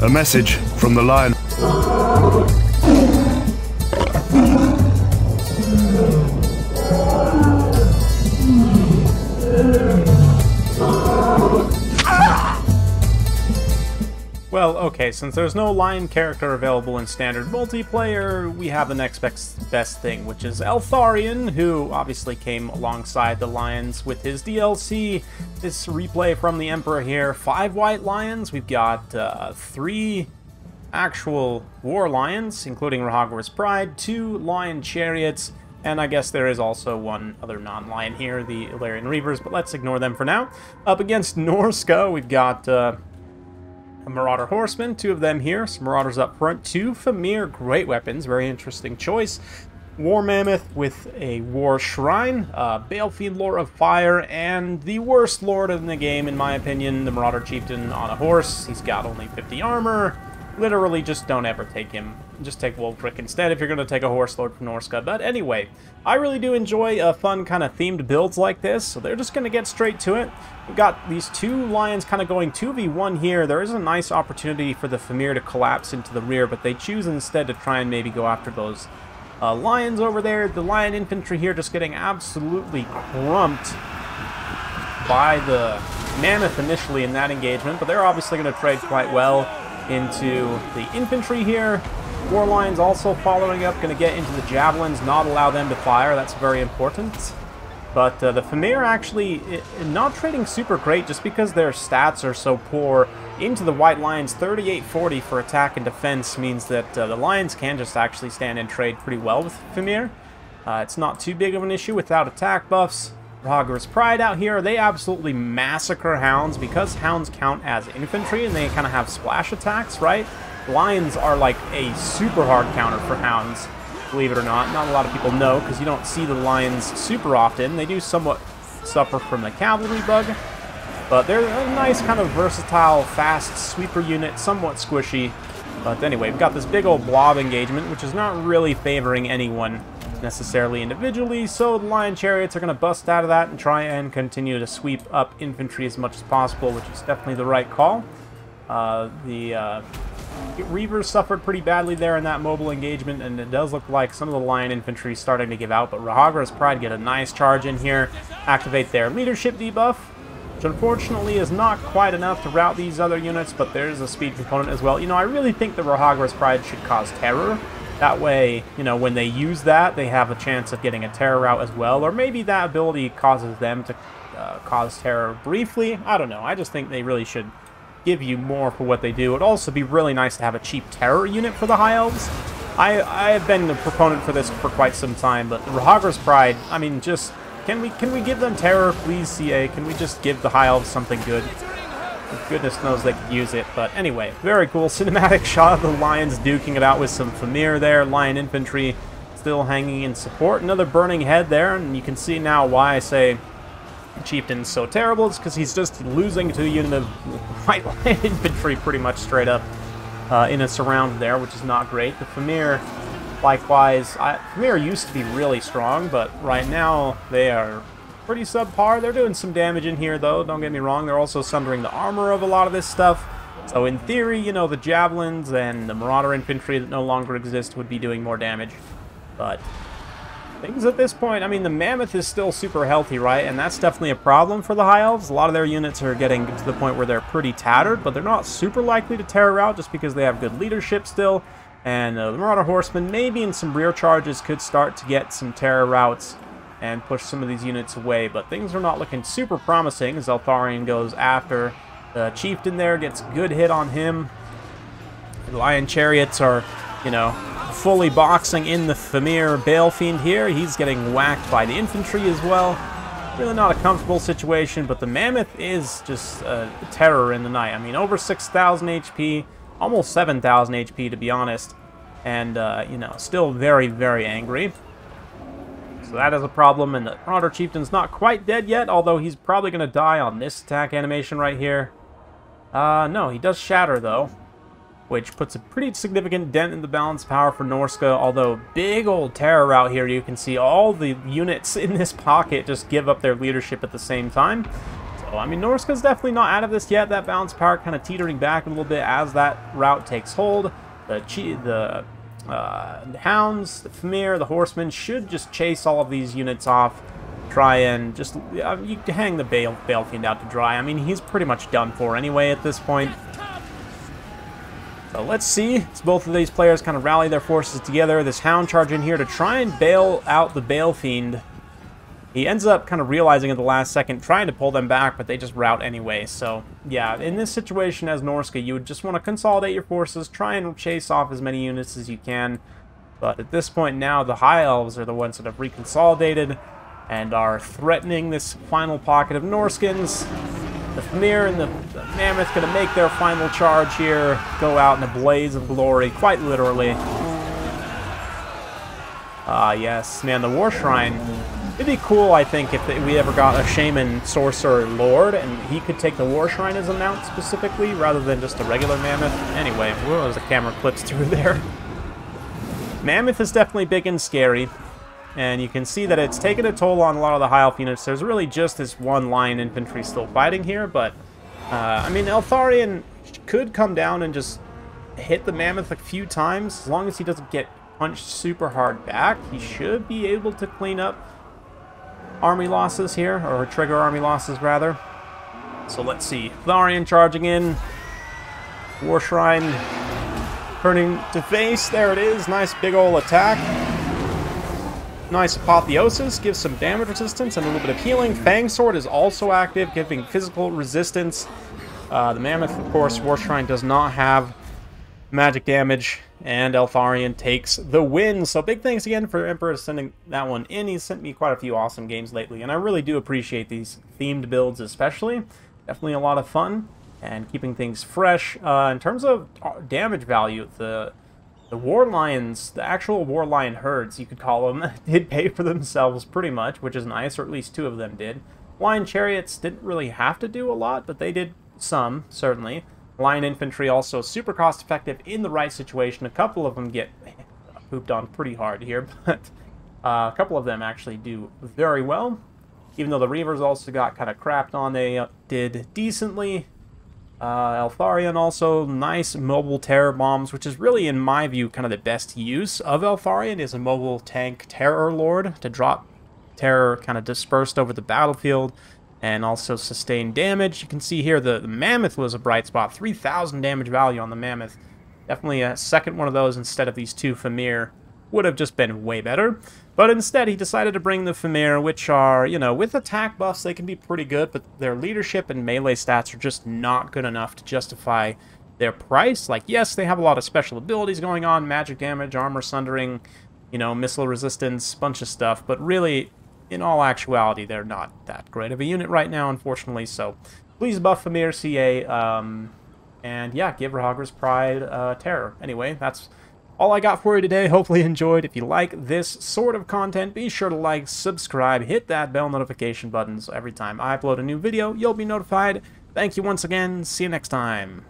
A message from the Lyin. Well, okay, since there's no Lyin character available in standard multiplayer, we have the next best thing, which is Lyin, who obviously came alongside the Lyins with his DLC. This replay from the Emperor here, 5 white lions. We've got 3 actual war lions, including WARHAMMER's Pride, 2 Lyin chariots, and I guess there is also one other non-Lyin here, the Lyin Reavers, but let's ignore them for now. Up against Norsca, we've got a Marauder Horseman, 2 of them here, some Marauders up front, 2 Famir great weapons, very interesting choice. War Mammoth with a War Shrine, Balefiend Lord of Fire, and the worst lord in the game, in my opinion, the Marauder Chieftain on a horse. He's got only 50 armor. Literally, just don't ever take him. Just take Wolfric instead if you're going to take a Horse Lord from Norsca. But anyway, I really do enjoy fun kind of themed builds like this, so they're just going to get straight to it. We've got these 2 lions kind of going 2v1 here. There is a nice opportunity for the Famir to collapse into the rear, but they choose instead to try and maybe go after those lions over there. The Lyin infantry here just getting absolutely crumped by the Mammoth initially in that engagement, but they're obviously going to trade quite well into the infantry here. War Lions also following up, going to get into the javelins, not allow them to fire. That's very important. But the Famir actually not trading super great just because their stats are so poor. Into the White Lions, 38-40 for attack and defense means that the Lions can just actually stand and trade pretty well with Famir. It's not too big of an issue without attack buffs. WARHAMMER's Pride out here, they absolutely massacre hounds because hounds count as infantry and they kind of have splash attacks, right? Lions are like a super hard counter for hounds, believe it or not. Not a lot of people know because you don't see the lions super often. They do somewhat suffer from the cavalry bug, but they're a nice kind of versatile, fast sweeper unit, somewhat squishy. But anyway, we've got this big old blob engagement, which is not really favoring anyone necessarily individually, so the Lyin chariots are going to bust out of that and try and continue to sweep up infantry as much as possible, which is definitely the right call. The Reavers suffered pretty badly there in that mobile engagement, and it does look like some of the Lyin infantry is starting to give out, but WARHAMMER's Pride get a nice charge in here, activate their leadership debuff, which unfortunately is not quite enough to rout these other units, but there's a speed component as well. You know, I really think the WARHAMMER's Pride should cause terror. That way, you know, when they use that, they have a chance of getting a terror route as well, or maybe that ability causes them to cause terror briefly. I don't know. I just think they really should give you more for what they do. It'd also be really nice to have a cheap terror unit for the High Elves. I have been a proponent for this for quite some time, but the WARHAMMER's Pride, I mean, just, can we give them terror, please, CA? Can we just give the High Elves something good? Goodness knows they could use it, but anyway, very cool cinematic shot of the Lions duking it out with some Famir there. Lyin infantry still hanging in support. Another burning head there, and you can see now why I say Chieftain's so terrible. It's because he's just losing to a unit of White Lion infantry pretty much straight up in a surround there, which is not great. The Famir, likewise, Famir used to be really strong, but right now they are pretty subpar. They're doing some damage in here, though, don't get me wrong. They're also sundering the armor of a lot of this stuff. So in theory, you know, the javelins and the Marauder infantry that no longer exist would be doing more damage. But things at this point, I mean, the Mammoth is still super healthy, right? And that's definitely a problem for the High Elves. A lot of their units are getting to the point where they're pretty tattered, but they're not super likely to terror out just because they have good leadership still. And the Marauder Horsemen, maybe in some rear charges, could start to get some terror routes and push some of these units away, but things are not looking super promising as Lyin goes after the Chieftain there, gets a good hit on him. The Lyin chariots are, you know, fully boxing in the Famir Balefiend here. He's getting whacked by the infantry as well. Really not a comfortable situation, but the Mammoth is just terror in the night. I mean, over 6,000 HP, almost 7,000 HP to be honest, and, you know, still very, very angry. So that is a problem, and the Marauder Chieftain's not quite dead yet, although he's probably going to die on this attack animation right here. No, he does shatter, though, which puts a pretty significant dent in the balance power for Norsca, although big old terror route here. You can see all the units in this pocket just give up their leadership at the same time. So So, I mean, Norsca's definitely not out of this yet. That balance power kind of teetering back a little bit as that route takes hold. The Hounds, the Famir, the Horsemen should just chase all of these units off. Try and just you hang the Balefiend out to dry. I mean, he's pretty much done for anyway at this point. So let's see. As both of these players kind of rally their forces together. This Hound charge in here to try and bail out the Balefiend. He ends up kind of realizing at the last second, trying to pull them back, but they just rout anyway. So, yeah, in this situation as Norsca, you would just want to consolidate your forces, try and chase off as many units as you can. But at this point now, the High Elves are the ones that have reconsolidated and are threatening this final pocket of Norskins. The Famir and the Mammoth going to make their final charge here, go out in a blaze of glory, quite literally. Yes, man, the War Shrine. It'd be cool, I think, if we ever got a Shaman Sorcerer Lord, and he could take the War Shrine as a mount specifically, rather than just a regular Mammoth. Anyway, whoa, there's a camera clips through there. Mammoth is definitely big and scary, and you can see that it's taken a toll on a lot of the High Elf units. There's really just this one Lyin infantry still fighting here, but, I mean, Eltharion could come down and just hit the Mammoth a few times. As long as he doesn't get punched super hard back, he should be able to clean up army losses here, or trigger army losses rather. So let's see. Tharion charging in. War Shrine turning to face. There it is. Nice big ol' attack. Nice apotheosis. Gives some damage resistance and a little bit of healing. Fang Sword is also active, giving physical resistance. The Mammoth, of course, War Shrine does not have magic damage, and Eltharion takes the win. So big thanks again for Emperor sending that one in. He's sent me quite a few awesome games lately, and I really do appreciate these themed builds especially. Definitely a lot of fun, and keeping things fresh. In terms of damage value, the War Lions, the actual War Lion herds, you could call them, did pay for themselves pretty much, which is nice, or at least 2 of them did. Lion Chariots didn't really have to do a lot, but they did some, certainly. Lion Infantry also super cost effective in the right situation. A couple of them get pooped on pretty hard here, but a couple of them actually do very well. Even though the Reavers also got kind of crapped on, they did decently. Eltharion also, nice mobile terror bombs, which is really, in my view, kind of the best use of Eltharion, is a mobile tank terror lord to drop terror kind of dispersed over the battlefield and also sustain damage. You can see here the Mammoth was a bright spot. 3,000 damage value on the Mammoth. Definitely a second one of those instead of these 2 Famir would have just been way better. But instead, he decided to bring the Famir, which are, you know, with attack buffs, they can be pretty good, but their leadership and melee stats are just not good enough to justify their price. Like, yes, they have a lot of special abilities going on, magic damage, armor sundering, you know, missile resistance, bunch of stuff, but really, in all actuality, they're not that great of a unit right now, unfortunately, so please buff Famir CA, and yeah, give Rahagri's Pride terror. Anyway, that's all I got for you today. Hopefully you enjoyed. If you like this sort of content, be sure to like, subscribe, hit that bell notification button so every time I upload a new video, you'll be notified. Thank you once again. See you next time.